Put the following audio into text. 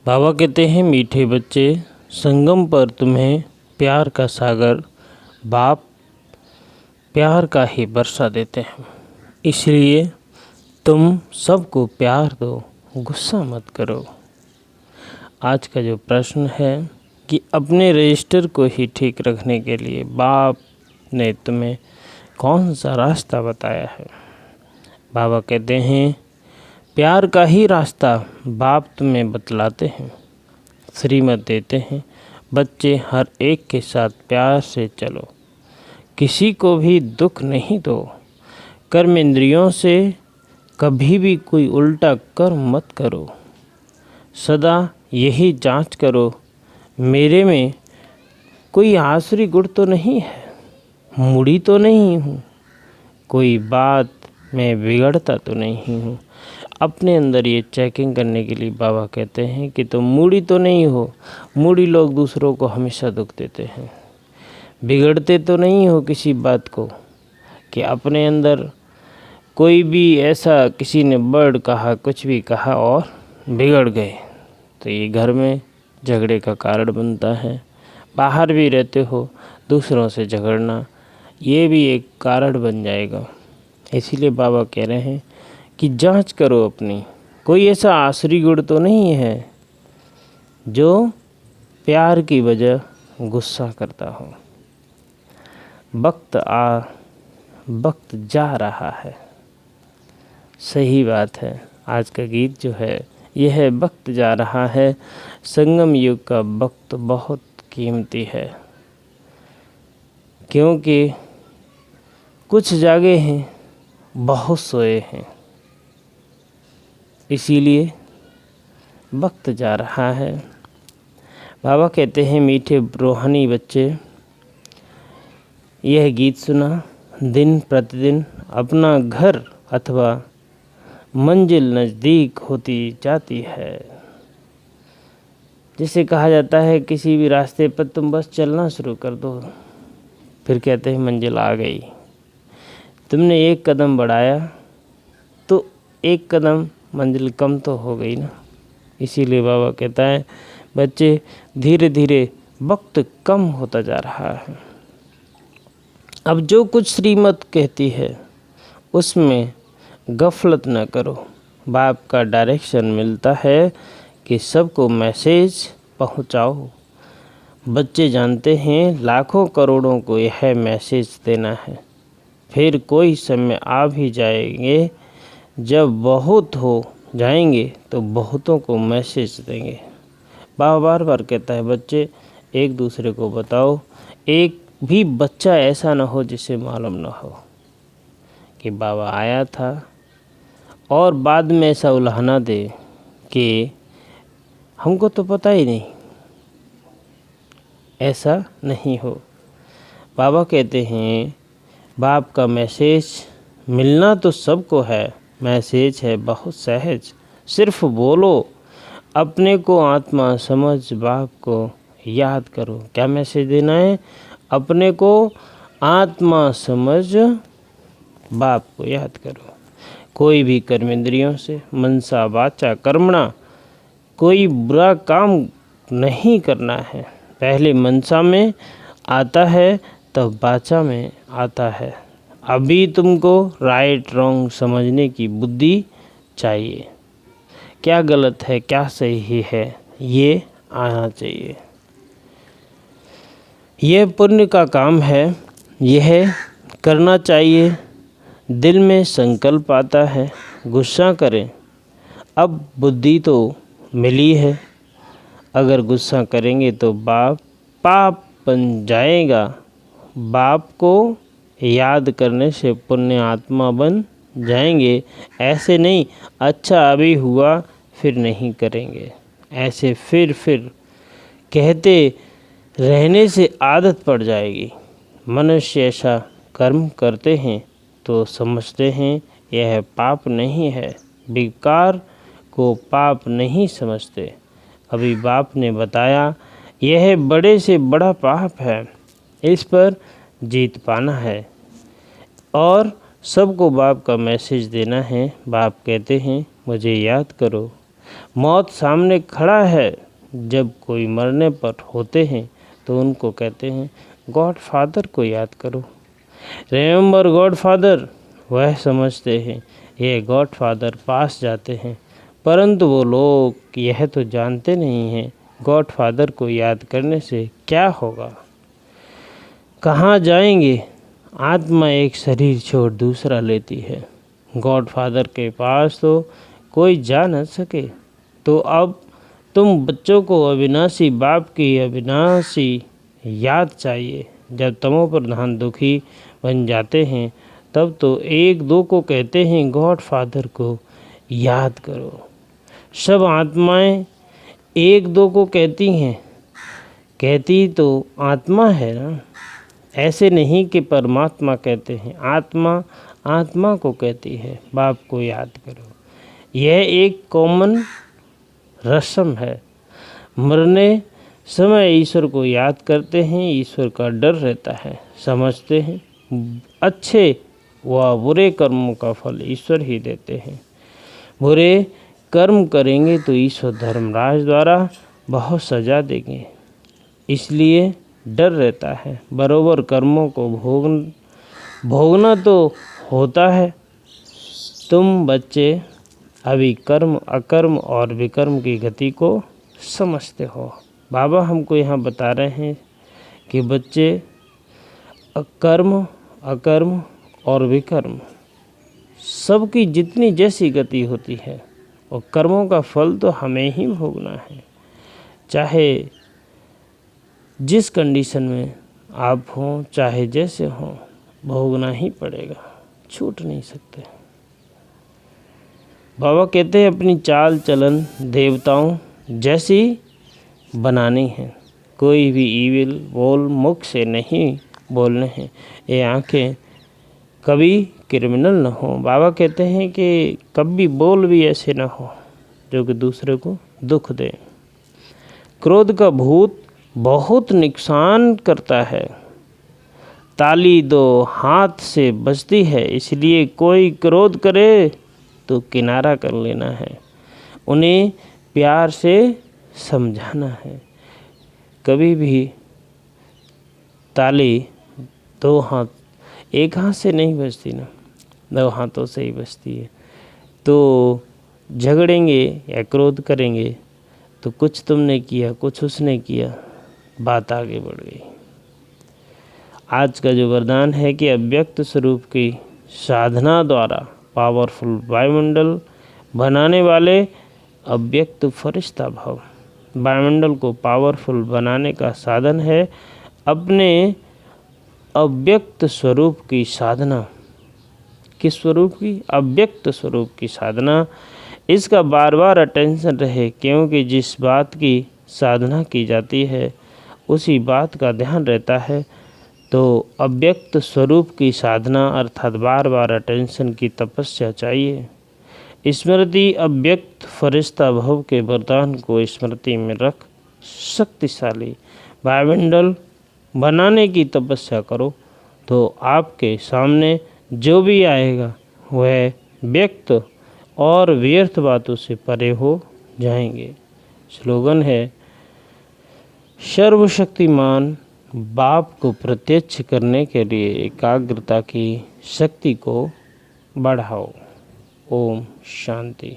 बाबा कहते हैं मीठे बच्चे, संगम पर तुम्हें प्यार का सागर बाप प्यार का ही बरसा देते हैं। इसलिए तुम सबको प्यार दो, गुस्सा मत करो। आज का जो प्रश्न है कि अपने रजिस्टर को ही ठीक रखने के लिए बाप ने तुम्हें कौन सा रास्ता बताया है। बाबा कहते हैं प्यार का ही रास्ता बाप तुम्हें बतलाते हैं, श्रीमत देते हैं। बच्चे हर एक के साथ प्यार से चलो, किसी को भी दुख नहीं दो। कर्म इंद्रियों से कभी भी कोई उल्टा कर्म मत करो। सदा यही जांच करो, मेरे में कोई आसुरी गुण तो नहीं है, मूढ़ी तो नहीं हूँ, कोई बात मैं बिगड़ता तो नहीं हूँ। अपने अंदर ये चेकिंग करने के लिए बाबा कहते हैं कि तुम मूढ़ी तो नहीं हो। मूढ़ी लोग दूसरों को हमेशा दुख देते हैं। बिगड़ते तो नहीं हो किसी बात को कि अपने अंदर कोई भी ऐसा किसी ने वर्ड कहा, कुछ भी कहा और बिगड़ गए, तो ये घर में झगड़े का कारण बनता है। बाहर भी रहते हो, दूसरों से झगड़ना ये भी एक कारण बन जाएगा। इसीलिए बाबा कह रहे हैं कि जांच करो अपनी, कोई ऐसा आसुरी गुण तो नहीं है जो प्यार की वजह गुस्सा करता हो। वक्त जा रहा है, सही बात है। आज का गीत जो है यह है वक्त जा रहा है। संगम युग का वक्त बहुत कीमती है, क्योंकि कुछ जागे हैं, बहुत सोए हैं। इसीलिए वक्त जा रहा है। बाबा कहते हैं मीठे रूहानी बच्चे, यह गीत सुना दिन प्रतिदिन अपना घर अथवा मंजिल नज़दीक होती जाती है। जिसे कहा जाता है किसी भी रास्ते पर तुम बस चलना शुरू कर दो, फिर कहते हैं मंजिल आ गई। तुमने एक कदम बढ़ाया तो एक कदम मंजिल कम तो हो गई ना। इसीलिए बाबा कहता है बच्चे धीरे धीरे वक्त कम होता जा रहा है। अब जो कुछ श्रीमत कहती है उसमें गफलत न करो। बाप का डायरेक्शन मिलता है कि सबको मैसेज पहुंचाओ। बच्चे जानते हैं लाखों करोड़ों को यह मैसेज देना है। फिर कोई समय आ भी जाएंगे जब बहुत हो जाएंगे तो बहुतों को मैसेज देंगे। बाबा बार बार कहता है बच्चे एक दूसरे को बताओ। एक भी बच्चा ऐसा ना हो जिसे मालूम ना हो कि बाबा आया था और बाद में ऐसा उल्हाना दे कि हमको तो पता ही नहीं। ऐसा नहीं हो। बाबा कहते हैं बाप का मैसेज मिलना तो सबको है, मैसेज है बहुत सहज। सिर्फ बोलो, अपने को आत्मा समझ बाप को याद करो। क्या मैसेज देना है? अपने को आत्मा समझ बाप को याद करो। कोई भी कर्म इंद्रियों से मनसा वाचा कर्मणा कोई बुरा काम नहीं करना है। पहले मनसा में आता है तब वाचा में आता है। अभी तुमको राइट रॉन्ग समझने की बुद्धि चाहिए। क्या गलत है क्या सही है ये आना चाहिए। यह पुण्य का काम है, यह करना चाहिए। दिल में संकल्प आता है गुस्सा करें। अब बुद्धि तो मिली है, अगर गुस्सा करेंगे तो पाप बन जाएगा। बाप को याद करने से पुण्य आत्मा बन जाएंगे। ऐसे नहीं अच्छा अभी हुआ फिर नहीं करेंगे, ऐसे फिर कहते रहने से आदत पड़ जाएगी। मनुष्य ऐसा कर्म करते हैं तो समझते हैं यह पाप नहीं है, विकार को पाप नहीं समझते। अभी बाप ने बताया यह बड़े से बड़ा पाप है, इस पर जीत पाना है और सबको बाप का मैसेज देना है। बाप कहते हैं मुझे याद करो, मौत सामने खड़ा है। जब कोई मरने पर होते हैं तो उनको कहते हैं गॉडफादर को याद करो, रिमेंबर गॉडफादर। वह समझते हैं ये गॉडफादर पास जाते हैं, परंतु वो लोग यह तो जानते नहीं हैं गॉडफादर को याद करने से क्या होगा, कहाँ जाएंगे। आत्मा एक शरीर छोड़ दूसरा लेती है, गॉडफादर के पास तो कोई जा न सके। तो अब तुम बच्चों को अविनाशी बाप की अविनाशी याद चाहिए। जब तमोप्रधान दुखी बन जाते हैं तब तो एक दो को कहते हैं गॉडफादर को याद करो। सब आत्माएं एक दो को कहती हैं, कहती तो आत्मा है ना, ऐसे नहीं कि परमात्मा कहते हैं। आत्मा आत्मा को कहती है बाप को याद करो। यह एक कॉमन रस्म है। मरने समय ईश्वर को याद करते हैं, ईश्वर का डर रहता है, समझते हैं अच्छे व बुरे कर्मों का फल ईश्वर ही देते हैं। बुरे कर्म करेंगे तो ईश्वर धर्मराज द्वारा बहुत सजा देंगे, इसलिए डर रहता है। बरोबर कर्मों को भोगना तो होता है। तुम बच्चे अभी कर्म अकर्म और विकर्म की गति को समझते हो। बाबा हमको यहाँ बता रहे हैं कि बच्चे कर्म अकर्म और विकर्म सबकी जितनी जैसी गति होती है और कर्मों का फल तो हमें ही भोगना है, चाहे जिस कंडीशन में आप हों, चाहे जैसे हों, भोगना ही पड़ेगा, छूट नहीं सकते। बाबा कहते हैं अपनी चाल चलन देवताओं जैसी बनानी है। कोई भी ईविल बोल मुख से नहीं बोलने हैं। ये आंखें कभी क्रिमिनल न हो। बाबा कहते हैं कि कभी बोल भी ऐसे न हो जो कि दूसरे को दुख दे। क्रोध का भूत बहुत नुकसान करता है। ताली दो हाथ से बजती है, इसलिए कोई क्रोध करे तो किनारा कर लेना है, उन्हें प्यार से समझाना है। कभी भी ताली दो हाथ, एक हाथ से नहीं बजती ना, दो हाथों से ही बजती है। तो झगड़ेंगे या क्रोध करेंगे तो कुछ तुमने किया कुछ उसने किया, बात आगे बढ़ गई। आज का जो वरदान है कि अव्यक्त स्वरूप की साधना द्वारा पावरफुल वायुमंडल बनाने वाले अव्यक्त फरिश्ता भव। वायुमंडल को पावरफुल बनाने का साधन है अपने अव्यक्त स्वरूप की साधना। किस स्वरूप की? अव्यक्त स्वरूप की साधना। इसका बार बार अटेंशन रहे, क्योंकि जिस बात की साधना की जाती है उसी बात का ध्यान रहता है। तो अव्यक्त स्वरूप की साधना अर्थात बार बार अटेंशन की तपस्या चाहिए। स्मृति अव्यक्त फरिश्ता भव के वरदान को स्मृति में रख शक्तिशाली वायुमंडल बनाने की तपस्या करो, तो आपके सामने जो भी आएगा वह व्यक्त और व्यर्थ बातों से परे हो जाएंगे। स्लोगन है सर्वशक्तिमान बाप को प्रत्यक्ष करने के लिए एकाग्रता की शक्ति को बढ़ाओ। ओम शांति।